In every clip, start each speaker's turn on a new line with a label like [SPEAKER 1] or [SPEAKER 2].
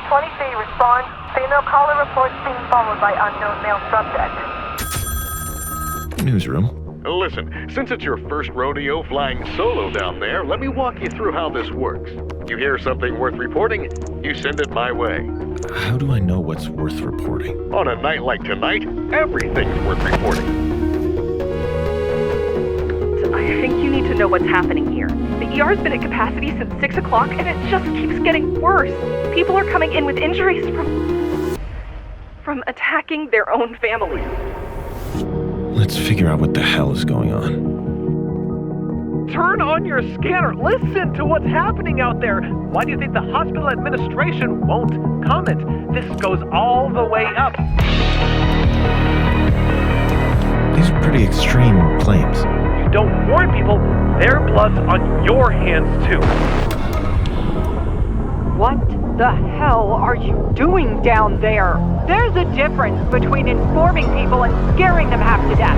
[SPEAKER 1] 23, respond. Female caller reports being followed by unknown male subject.
[SPEAKER 2] Newsroom.
[SPEAKER 3] Listen, since it's your first rodeo flying solo down there, let me walk you through how this works. You hear something worth reporting, you send it my way.
[SPEAKER 2] How do I know what's worth reporting?
[SPEAKER 3] On a night like tonight, everything's worth reporting.
[SPEAKER 4] I think you need to know what's happening here. The ER's been at capacity since 6 o'clock, and it just keeps getting worse. People are coming in with injuries from attacking their own families.
[SPEAKER 2] Let's figure out what the hell is going on.
[SPEAKER 5] Turn on your scanner. Listen to what's happening out there. Why do you think the hospital administration won't comment? This goes all the way up.
[SPEAKER 2] These are pretty extreme claims.
[SPEAKER 5] You don't warn people, their blood's on your hands too.
[SPEAKER 6] What the hell are you doing down there? There's a difference between informing people and scaring them half to death.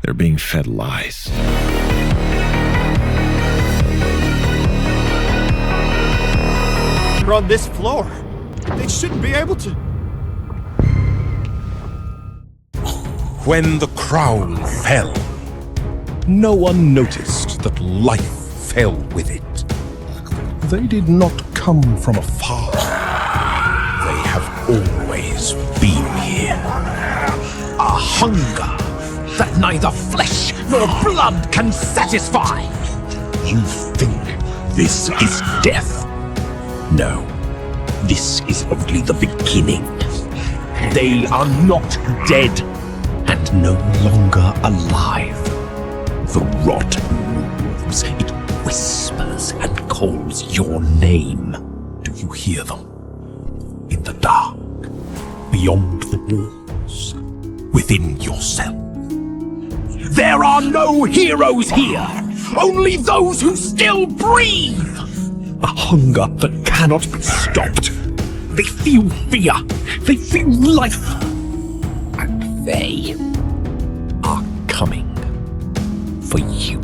[SPEAKER 2] They're being fed lies.
[SPEAKER 7] They're on this floor. They shouldn't be able to.
[SPEAKER 8] When the crown fell, no one noticed that life fell with it. They did not come from afar. They have always been here. A hunger that neither flesh nor blood can satisfy. You think this is death? No, this is only the beginning. They are not dead and no longer alive. The rot moves, it whispers and calls your name. Do you hear them? In the dark, beyond the walls, within yourself. There are no heroes here, only those who still breathe. A hunger that cannot be stopped. They feel fear, they feel life, and they are coming for you.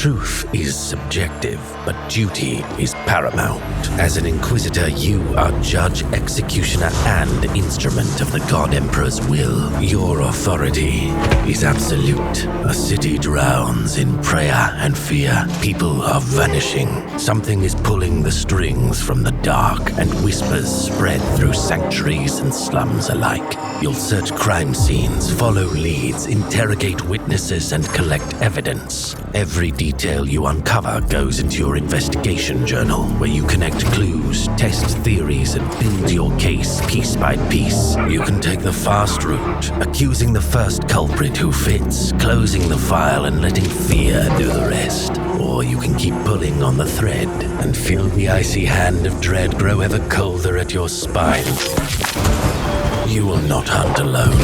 [SPEAKER 9] Truth is subjective, but duty is paramount. As an Inquisitor, you are judge, executioner, and instrument of the God Emperor's will. Your authority is absolute. A city drowns in prayer and fear. People are vanishing. Something is pulling the strings from the dark, and whispers spread through sanctuaries and slums alike. You'll search crime scenes, follow leads, interrogate witnesses, and collect evidence. Every detail you uncover goes into your investigation journal, where you connect clues, test theories, and build your case piece by piece. You can take the fast route, accusing the first culprit who fits, closing the file and letting fear do the rest. Or you can keep pulling on the thread and feel the icy hand of dread grow ever colder at your spine. You will not hunt alone.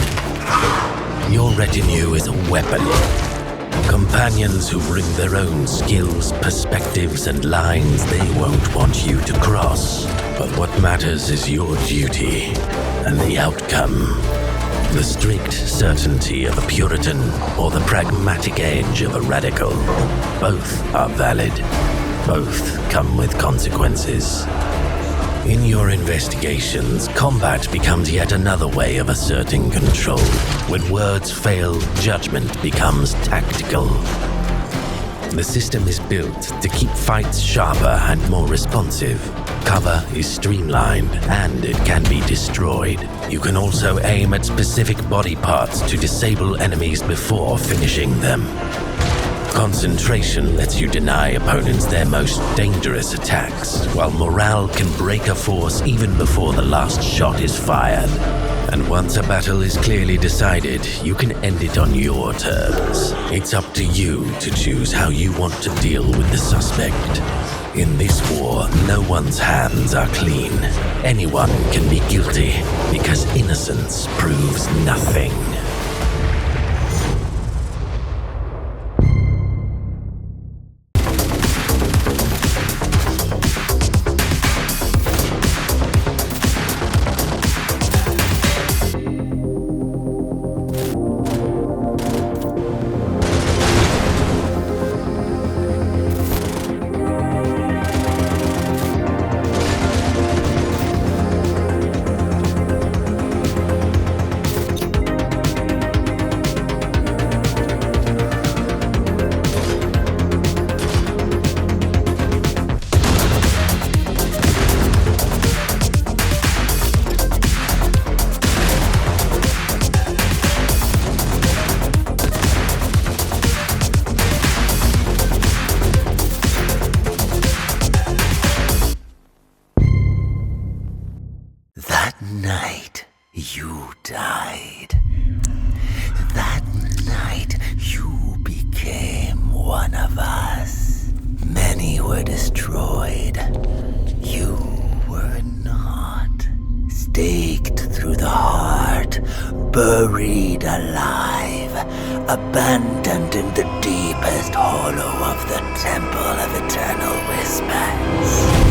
[SPEAKER 9] Your retinue is a weapon. Companions who bring their own skills, perspectives, and lines they won't want you to cross. But what matters is your duty and the outcome. The strict certainty of a Puritan or the pragmatic edge of a radical. Both are valid. Both come with consequences. In your investigations, combat becomes yet another way of asserting control. When words fail, judgment becomes tactical. The system is built to keep fights sharper and more responsive. Cover is streamlined, and it can be destroyed. You can also aim at specific body parts to disable enemies before finishing them. Concentration lets you deny opponents their most dangerous attacks, while morale can break a force even before the last shot is fired. And once a battle is clearly decided, you can end it on your terms. It's up to you to choose how you want to deal with the suspect. In this war, no one's hands are clean. Anyone can be guilty, because innocence proves nothing.
[SPEAKER 10] Buried alive, abandoned in the deepest hollow of the Temple of Eternal Whispers.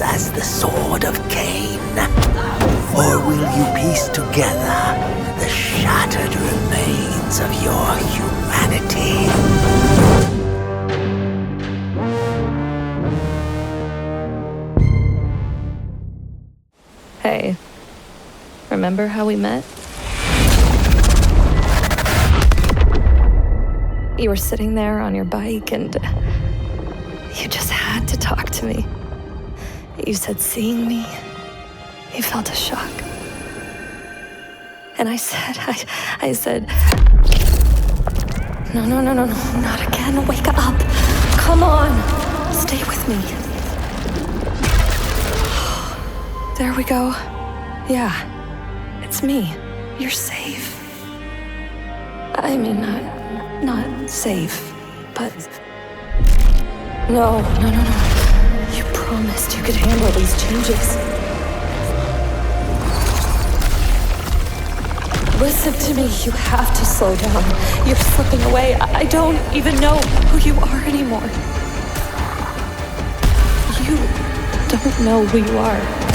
[SPEAKER 10] As the sword of Cain? Or will you piece together the shattered remains of your humanity?
[SPEAKER 11] Hey, remember how we met? You were sitting there on your bike and you just had to talk to me. You said seeing me, you felt a shock. And I said, no, not again, wake up. Come on, stay with me. There we go. Yeah, it's me. You're safe. I mean, not safe, but... No. You promised you could handle these changes. Listen to me, you have to slow down. You're slipping away. I don't even know who you are anymore. You don't know who you are.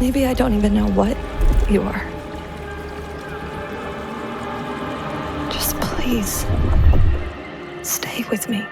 [SPEAKER 11] Maybe I don't even know what you are. Just please, stay with me.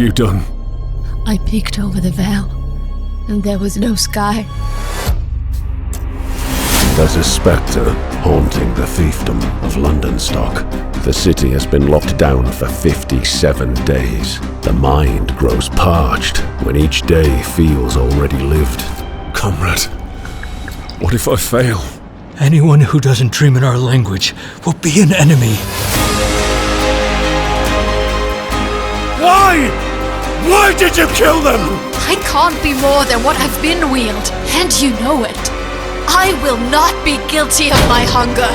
[SPEAKER 2] have you done?
[SPEAKER 12] I peeked over the veil, and there was no sky.
[SPEAKER 13] There's a spectre haunting the fiefdom of London Stock. The city has been locked down for 57 days. The mind grows parched when each day feels already lived.
[SPEAKER 2] Comrade, what if I fail?
[SPEAKER 14] Anyone who doesn't dream in our language will be an enemy.
[SPEAKER 2] Why? Why did you kill them?
[SPEAKER 12] I can't be more than what I've been wheeled, and you know it. I will not be guilty of my hunger.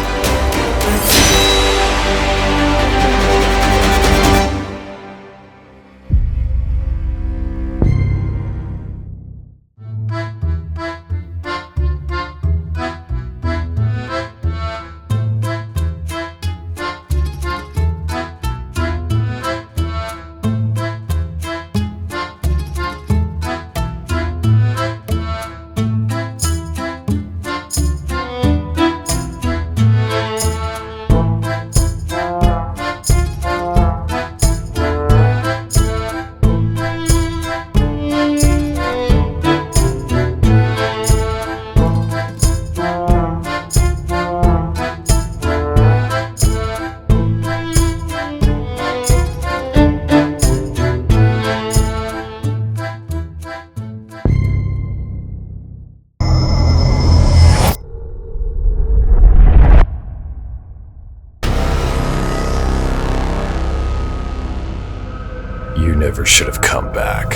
[SPEAKER 2] Should have come back.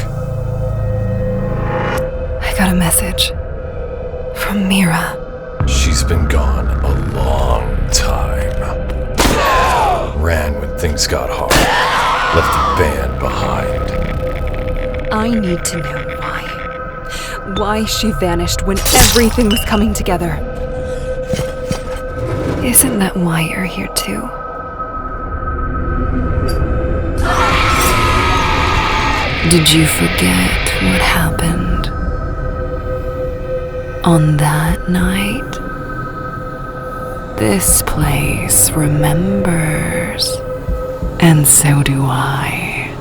[SPEAKER 11] I got a message from Mira.
[SPEAKER 15] She's been gone a long time. Ran when things got hard. Left the band behind.
[SPEAKER 16] I need to know why. Why she vanished when everything was coming together.
[SPEAKER 11] Isn't that why you're here too? Did you forget what happened on that night? This place remembers, and so do I.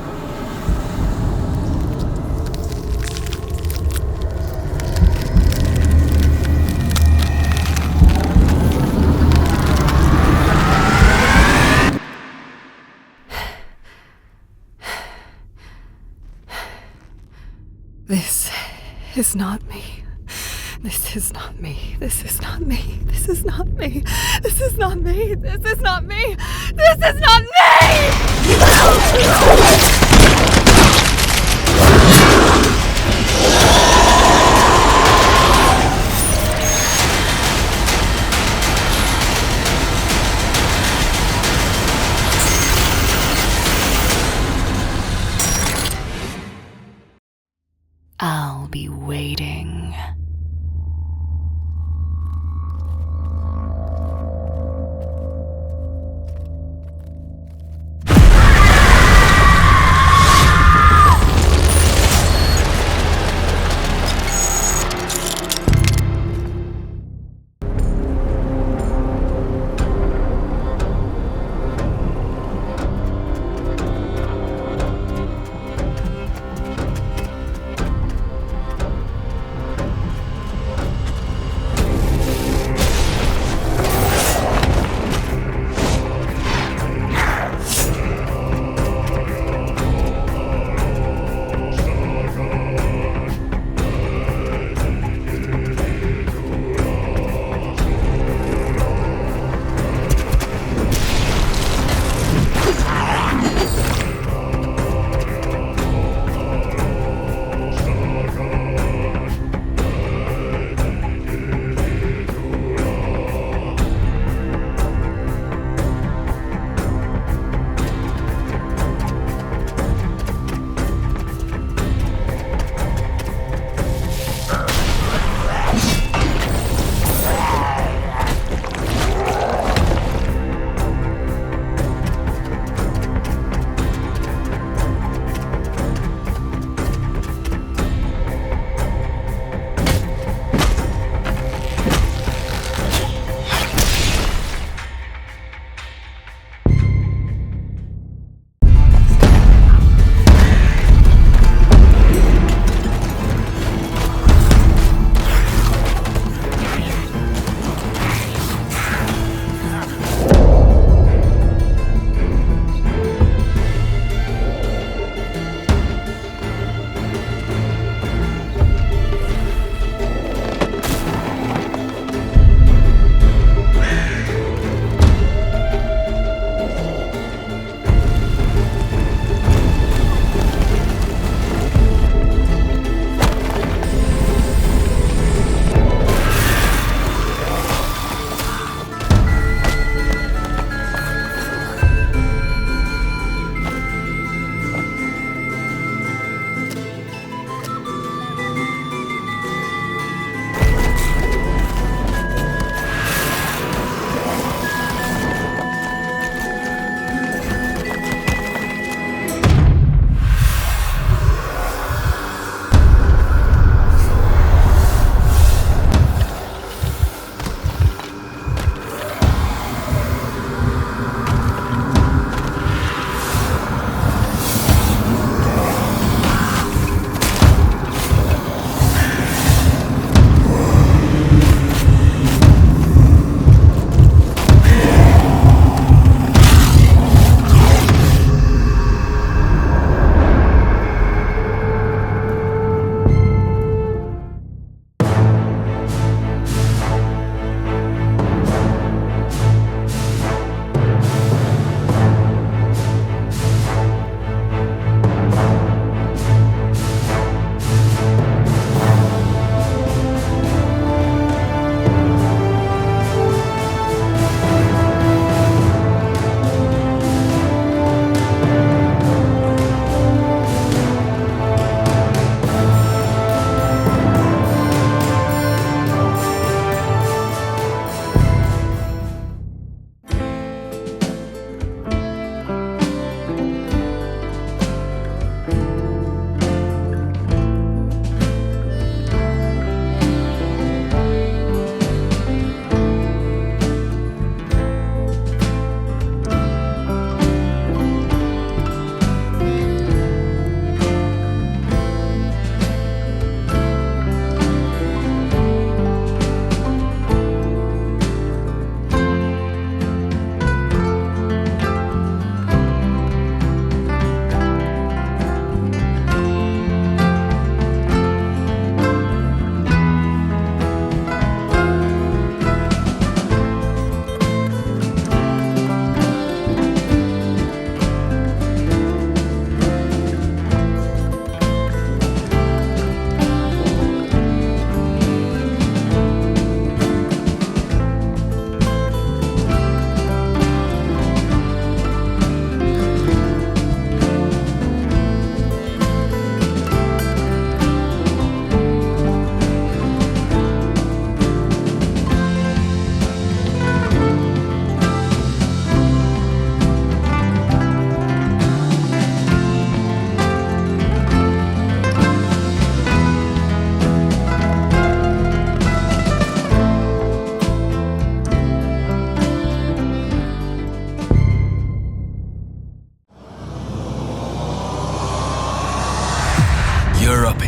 [SPEAKER 16] This is not me. This is not me. This is not me. This is not me. This is not me. This is not me. This is not
[SPEAKER 11] I'll be waiting.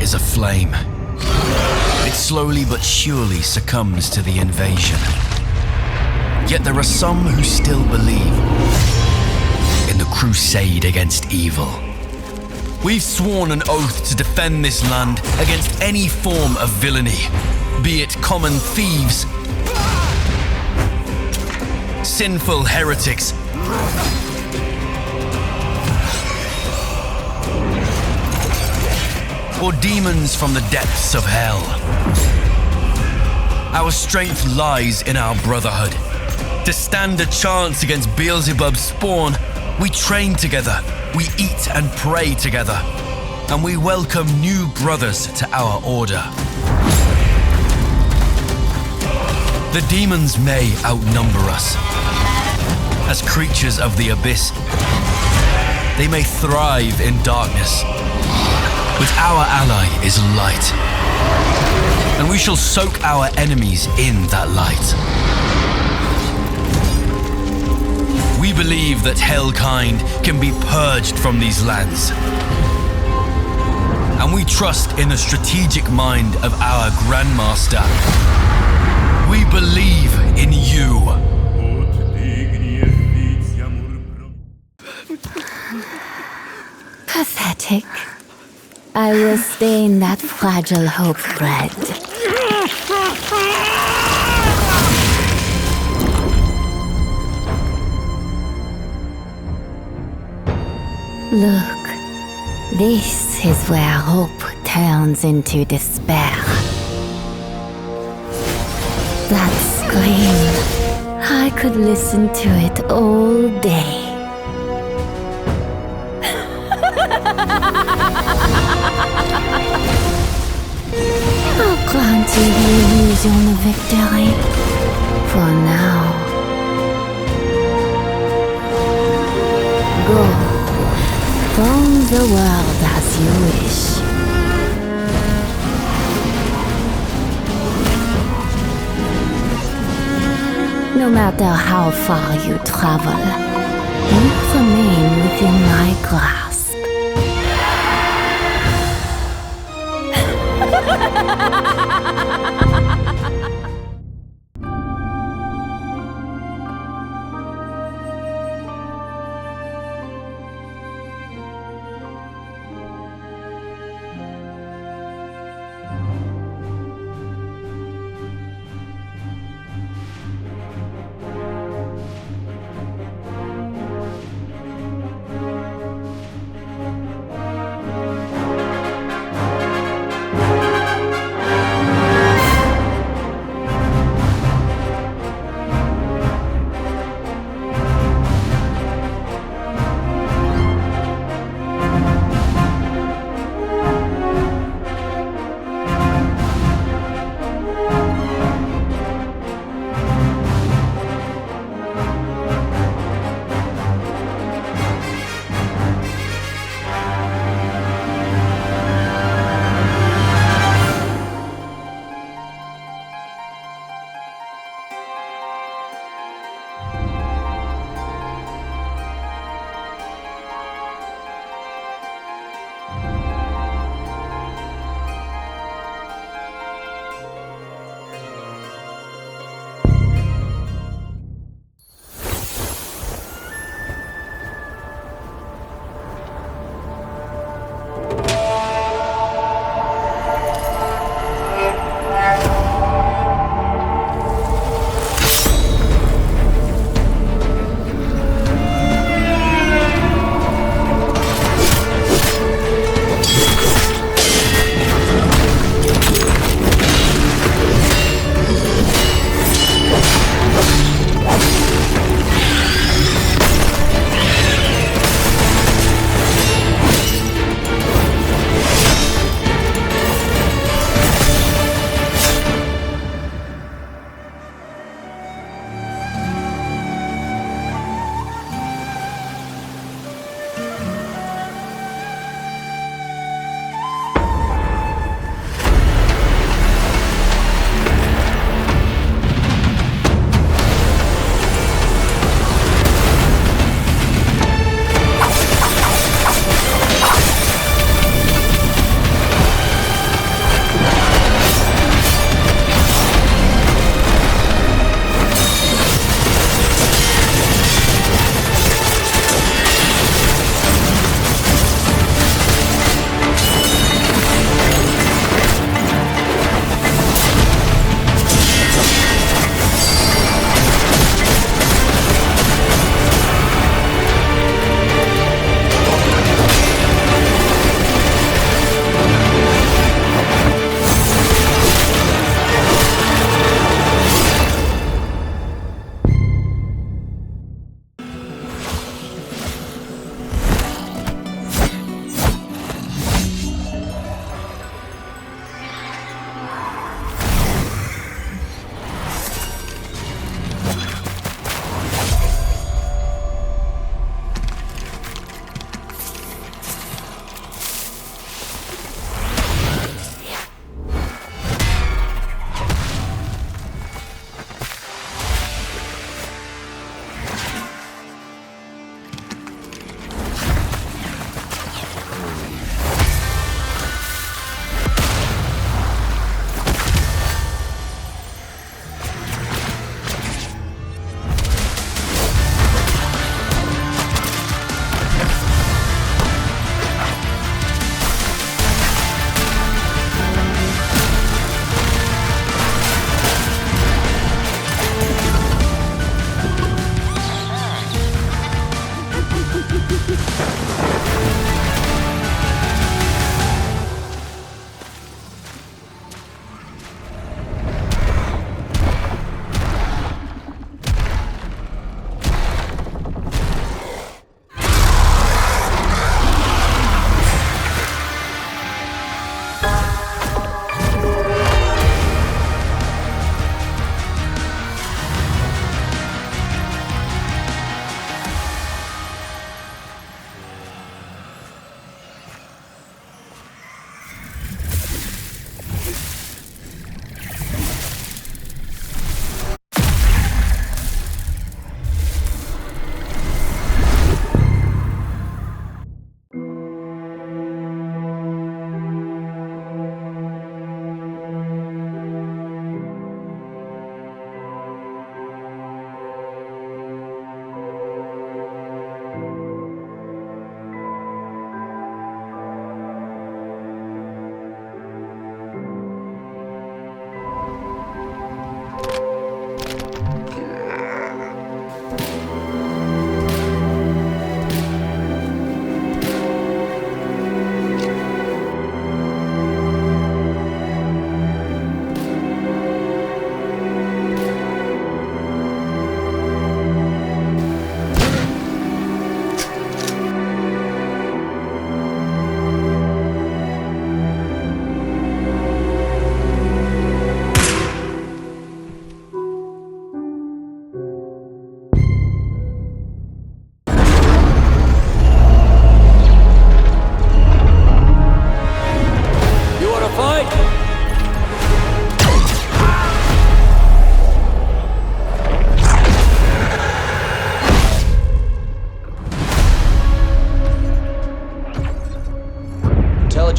[SPEAKER 17] is aflame. It slowly but surely succumbs to the invasion. Yet there are some who still believe in the crusade against evil. We've sworn an oath to defend this land against any form of villainy, be it common thieves, sinful heretics, or demons from the depths of hell. Our strength lies in our brotherhood. To stand a chance against Beelzebub's spawn, we train together, we eat and pray together, and we welcome new brothers to our order. The demons may outnumber us. As creatures of the abyss, they may thrive in darkness. But our ally is light, and we shall soak our enemies in that light. We believe that Hellkind can be purged from these lands. And we trust in the strategic mind of our Grandmaster. We believe in you.
[SPEAKER 18] Pathetic. I will stain that fragile hope red. Look, this is where hope turns into despair. That scream, I could listen to it all day. I'll grant you the illusion of victory for now. Go. Roam the world as you wish. No matter how far you travel, you remain within my grasp.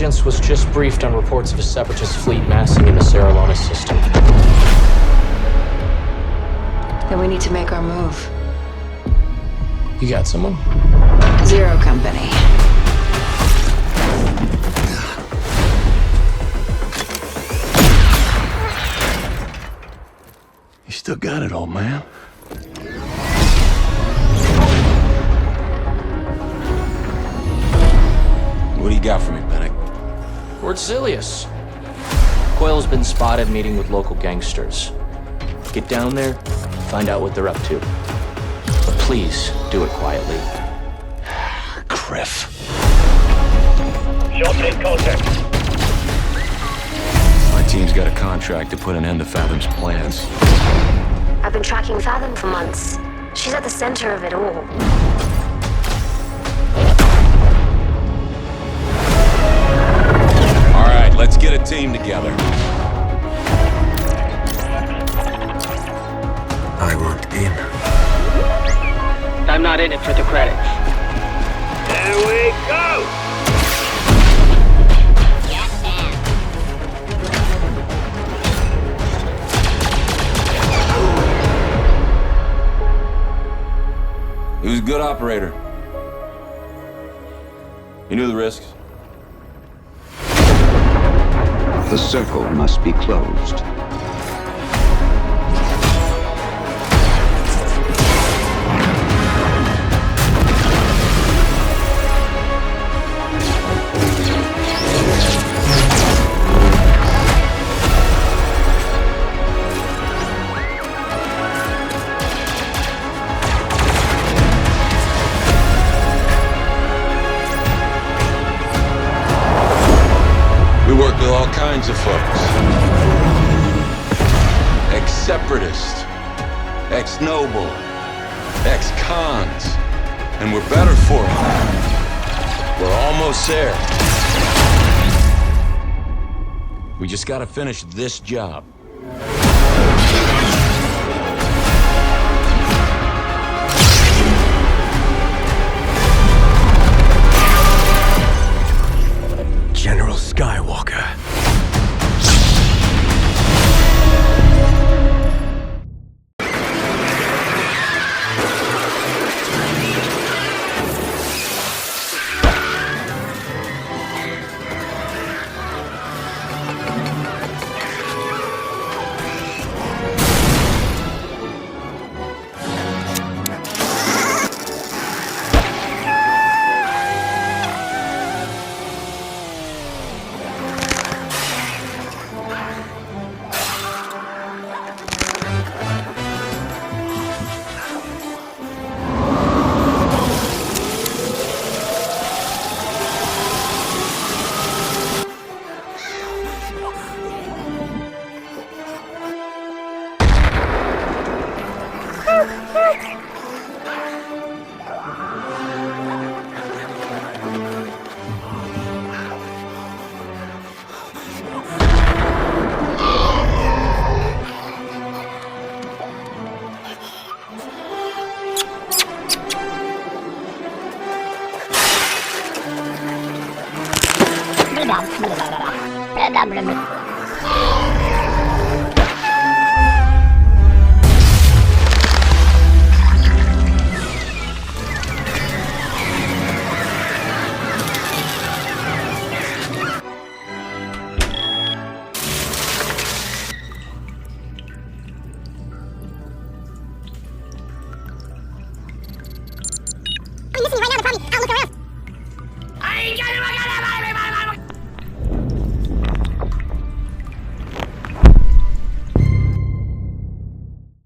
[SPEAKER 19] Intelligence was just briefed on reports of a separatist fleet massing in the Serralona system.
[SPEAKER 20] Then we need to make our move.
[SPEAKER 19] You got someone?
[SPEAKER 20] Zero Company.
[SPEAKER 2] You still got it, old man.
[SPEAKER 21] What do you got for me, Bennick?
[SPEAKER 19] We're at Zilius. Coil's been spotted meeting with local gangsters. Get down there, find out what they're up to. But please, do it quietly.
[SPEAKER 2] Griff.
[SPEAKER 21] Shot in contact. My team's got a contract to put an end to Fathom's plans.
[SPEAKER 22] I've been tracking Fathom for months. She's at the center of it all.
[SPEAKER 21] All right, let's get a team together.
[SPEAKER 2] I want in.
[SPEAKER 23] I'm not in it for the credits.
[SPEAKER 21] There we go! Who's a good operator? You knew the risks.
[SPEAKER 24] The circle must be closed.
[SPEAKER 21] All kinds of folks. Ex-separatists, ex-noble, ex-cons, and we're better for it. We're almost there. We just gotta finish this job.
[SPEAKER 2] General Skywalker.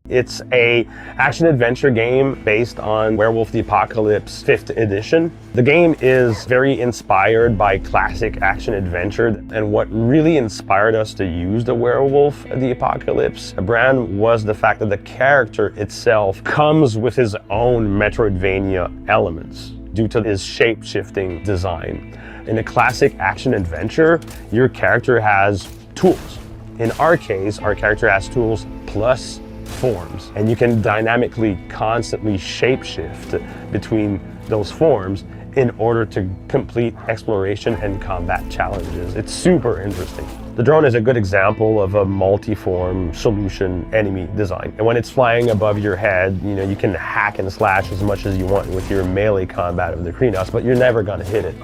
[SPEAKER 25] It's a action-adventure game based on Werewolf the Apocalypse 5th edition. The game is very inspired by classic action-adventure, and what really inspired us to use the Werewolf the Apocalypse brand was the fact that the character itself comes with his own Metroidvania elements due to his shape-shifting design. In a classic action-adventure, your character has tools. In our case, our character has tools plus forms, and you can dynamically constantly shapeshift between those forms in order to complete exploration and combat challenges. It's super interesting. The drone is a good example of a multi-form solution enemy design. And when it's flying above your head, you can hack and slash as much as you want with your melee combat of the Krynos, but you're never gonna hit it.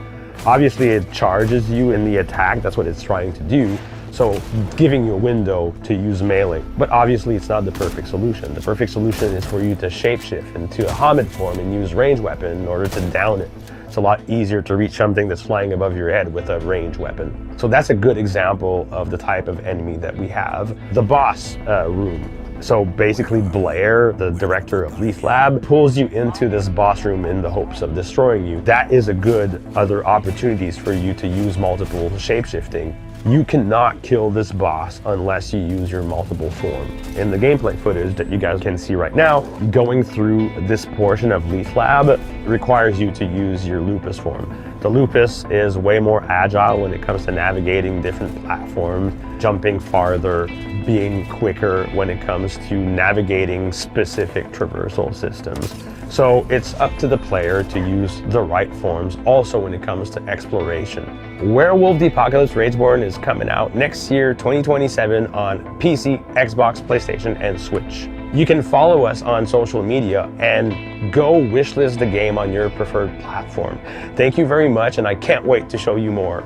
[SPEAKER 25] Obviously, it charges you in the attack. That's what it's trying to do. So giving you a window to use melee. But obviously it's not the perfect solution. The perfect solution is for you to shapeshift into a Hamid form and use ranged weapon in order to down it. It's a lot easier to reach something that's flying above your head with a ranged weapon. So that's a good example of the type of enemy that we have. The boss room. So basically Blair, the director of Leaf Lab, pulls you into this boss room in the hopes of destroying you. That is a good other opportunities for you to use multiple shapeshifting. You cannot kill this boss unless you use your multiple form. In the gameplay footage that you guys can see right now, going through this portion of Leaf Lab requires you to use your Lupus form. The Lupus is way more agile when it comes to navigating different platforms, jumping farther, being quicker when it comes to navigating specific traversal systems. So it's up to the player to use the right forms also when it comes to exploration. Werewolf the Apocalypse Rageborn is coming out next year, 2027, on PC, Xbox, PlayStation, and Switch. You can follow us on social media and go wishlist the game on your preferred platform. Thank you very much, and I can't wait to show you more.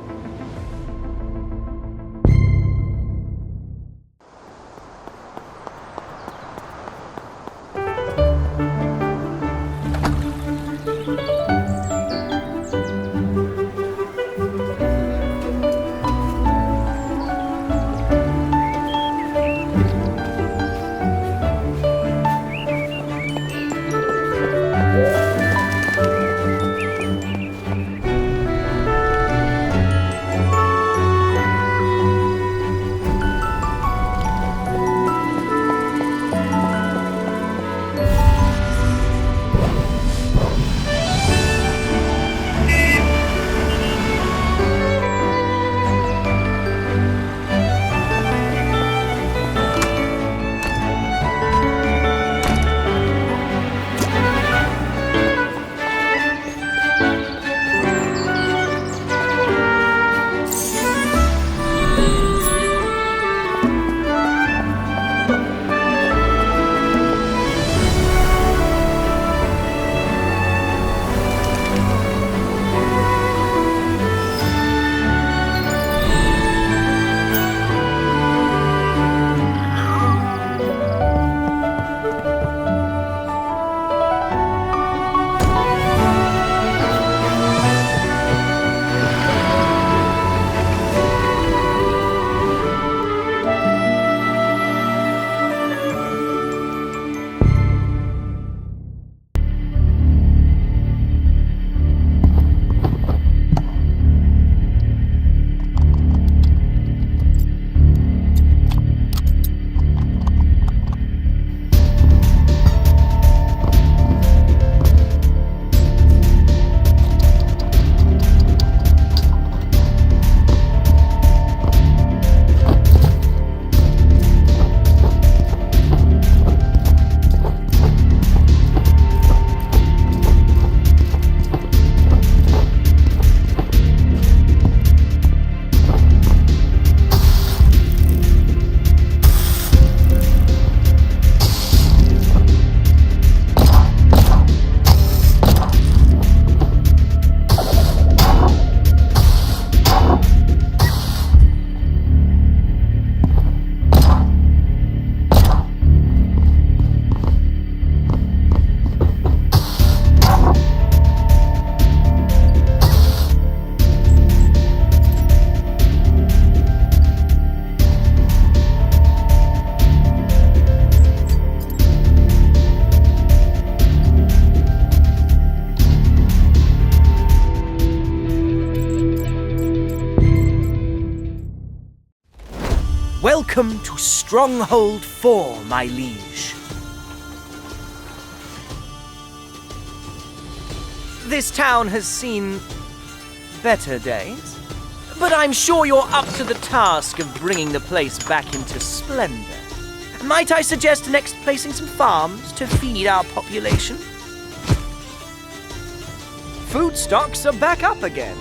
[SPEAKER 1] Welcome to Stronghold 4, my liege. This town has seen better days, but I'm sure you're up to the task of bringing the place back into splendor. Might I suggest next placing some farms to feed our population? food stocks are back up again.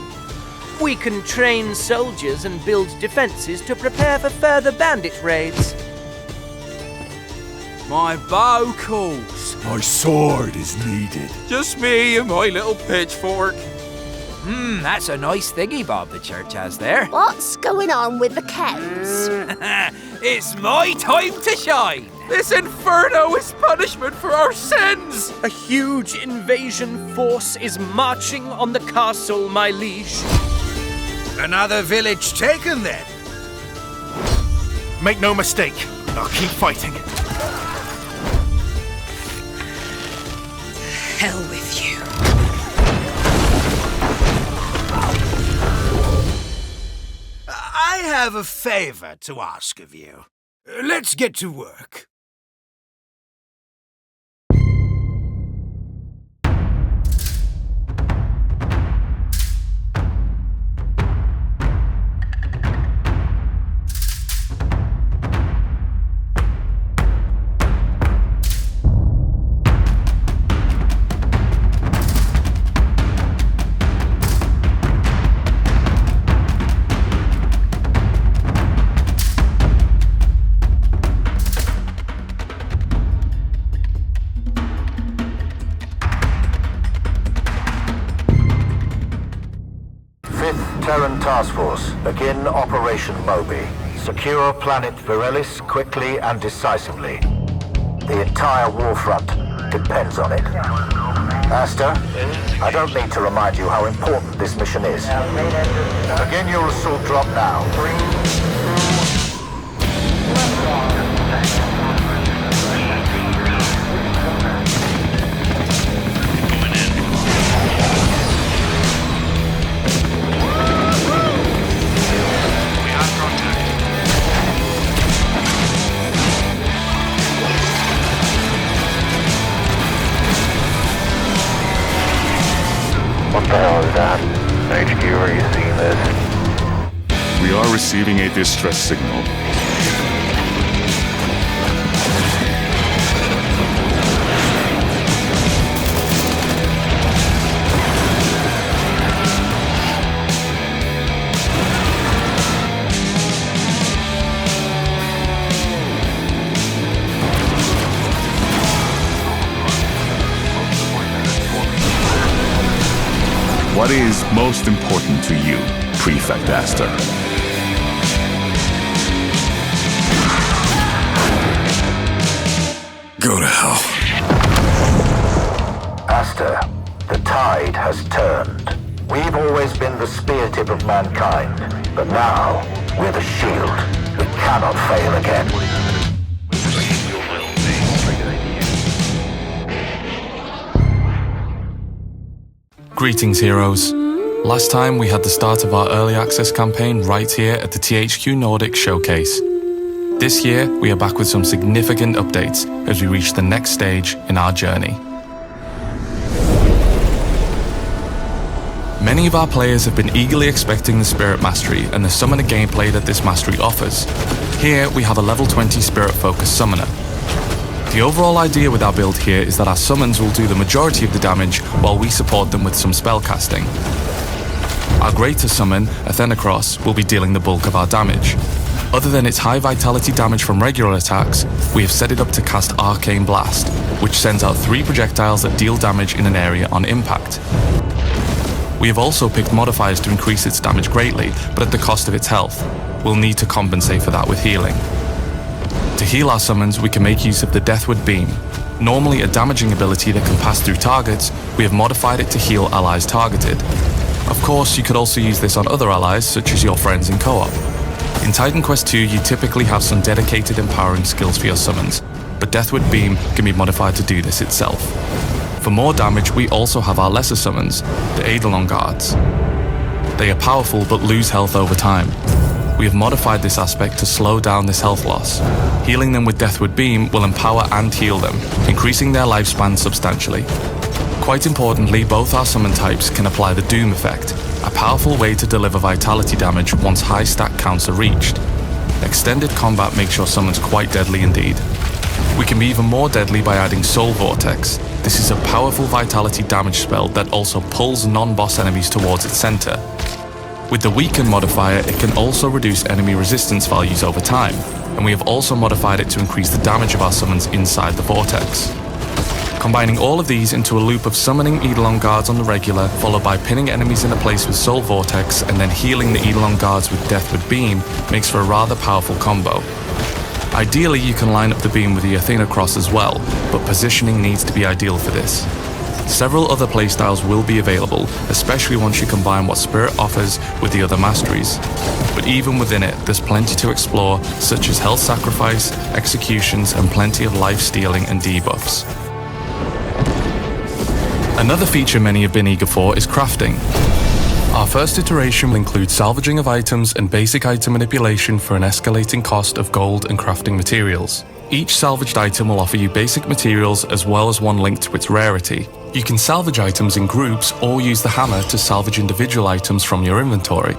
[SPEAKER 1] We can train soldiers and build defenses to prepare for further bandit raids.
[SPEAKER 3] My bow calls.
[SPEAKER 7] My sword is needed.
[SPEAKER 3] Just me and my little pitchfork.
[SPEAKER 4] That's a nice thingy bob the church has there.
[SPEAKER 18] What's going on with the cows?
[SPEAKER 4] It's my time to shine.
[SPEAKER 3] This inferno is punishment for our sins.
[SPEAKER 1] A huge invasion force is marching on the castle, my liege.
[SPEAKER 4] Another village taken then.
[SPEAKER 7] Make no mistake, I'll keep fighting.
[SPEAKER 12] Hell with you.
[SPEAKER 4] I have a favor to ask of you. Let's get to work.
[SPEAKER 5] Terran Task Force, begin Operation Moby. Secure planet Virelis quickly and decisively. The entire war front depends on it. Aster, I don't need to remind you how important this mission is. Begin your assault drop now. 3, 2, 1.
[SPEAKER 24] What the hell is that? HQ, are you seeing this?
[SPEAKER 6] We are receiving a distress signal. What is most important to you, Prefect Aster? Go to hell.
[SPEAKER 5] Aster, the tide has turned. We've always been the spear tip of mankind, but now we're the shield. We cannot fail again.
[SPEAKER 23] Greetings, heroes. Last time we had the start of our early access campaign right here at the THQ Nordic Showcase. This year, we are back with some significant updates as we reach the next stage in our journey. Many of our players have been eagerly expecting the Spirit Mastery and the Summoner gameplay that this mastery offers. Here, we have a level 20 Spirit-focused Summoner. The overall idea with our build here is that our summons will do the majority of the damage while we support them with some spellcasting. Our greater summon, Athenacross, will be dealing the bulk of our damage. Other than its high vitality damage from regular attacks, we have set it up to cast Arcane Blast, which sends out 3 projectiles that deal damage in an area on impact. We have also picked modifiers to increase its damage greatly, but at the cost of its health. We'll need to compensate for that with healing. To heal our summons, we can make use of the Deathward Beam. Normally a damaging ability that can pass through targets, we have modified it to heal allies targeted. Of course, you could also use this on other allies, such as your friends in co-op. In Titan Quest 2, you typically have some dedicated empowering skills for your summons, but Deathward Beam can be modified to do this itself. For more damage, we also have our lesser summons, the Eidolon Guards. They are powerful but lose health over time. We have modified this aspect to slow down this health loss. Healing them with Deathward Beam will empower and heal them, increasing their lifespan substantially. Quite importantly, both our summon types can apply the Doom effect, a powerful way to deliver vitality damage once high stat counts are reached. Extended combat makes your summons quite deadly indeed. We can be even more deadly by adding Soul Vortex. This is a powerful vitality damage spell that also pulls non-boss enemies towards its center. With the Weaken modifier, it can also reduce enemy resistance values over time, and we have also modified it to increase the damage of our summons inside the vortex. Combining all of these into a loop of summoning Eidolon guards on the regular, followed by pinning enemies into place with Soul Vortex, and then healing the Eidolon guards with Deathward Beam makes for a rather powerful combo. Ideally, you can line up the beam with the Athena Cross as well, but positioning needs to be ideal for this. Several other playstyles will be available, especially once you combine what Spirit offers with the other masteries. But even within it, there's plenty to explore, such as health sacrifice, executions, and plenty of life stealing and debuffs. Another feature many have been eager for is crafting. Our first iteration will include salvaging of items and basic item manipulation for an escalating cost of gold and crafting materials. Each salvaged item will offer you basic materials as well as one linked to its rarity. You can salvage items in groups or use the hammer to salvage individual items from your inventory.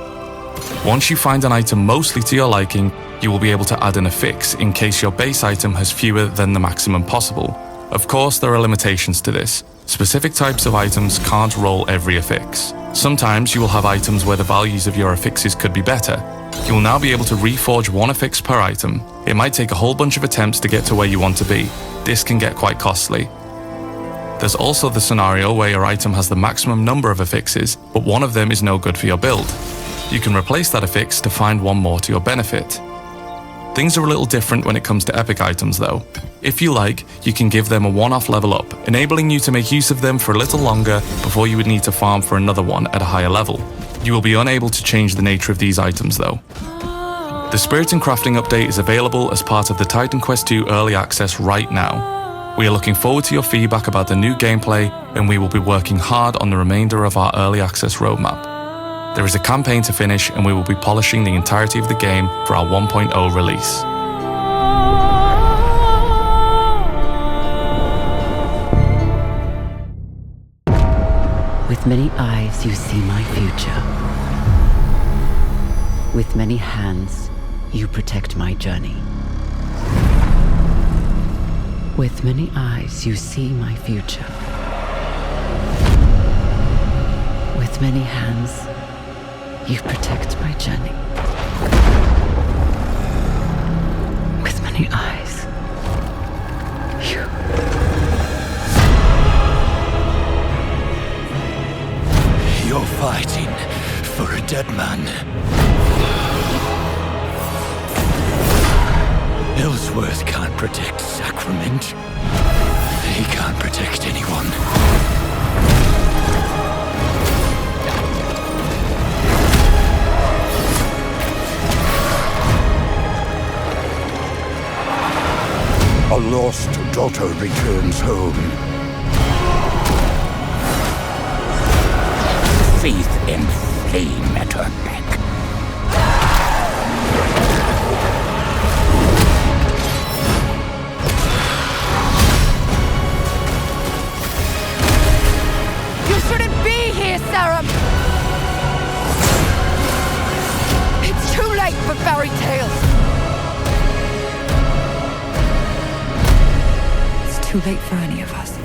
[SPEAKER 23] Once you find an item mostly to your liking, you will be able to add an affix in case your base item has fewer than the maximum possible. Of course, there are limitations to this. Specific types of items can't roll every affix. Sometimes you will have items where the values of your affixes could be better. You will now be able to reforge one affix per item. It might take a whole bunch of attempts to get to where you want to be. This can get quite costly. There's also the scenario where your item has the maximum number of affixes, but one of them is no good for your build. You can replace that affix to find one more to your benefit. Things are a little different when it comes to epic items though. If you like, you can give them a one-off level up, enabling you to make use of them for a little longer before you would need to farm for another one at a higher level. You will be unable to change the nature of these items though. The Spirit and Crafting update is available as part of the Titan Quest II Early Access right now. We are looking forward to your feedback about the new gameplay, and we will be working hard on the remainder of our Early Access roadmap. There is a campaign to finish, and we will be polishing the entirety of the game for our 1.0 release.
[SPEAKER 8] With many eyes you see my future. With many hands you protect my journey. With many eyes you see my future. With many hands you protect my journey. With many eyes you...
[SPEAKER 4] You're fighting for a dead man. Ellsworth can't protect Sacrament. He can't protect anyone. A lost daughter returns home. Faith and flame at her back.
[SPEAKER 9] You shouldn't be here, Sarah! It's too late for fairy tales!
[SPEAKER 16] Too late for any of us.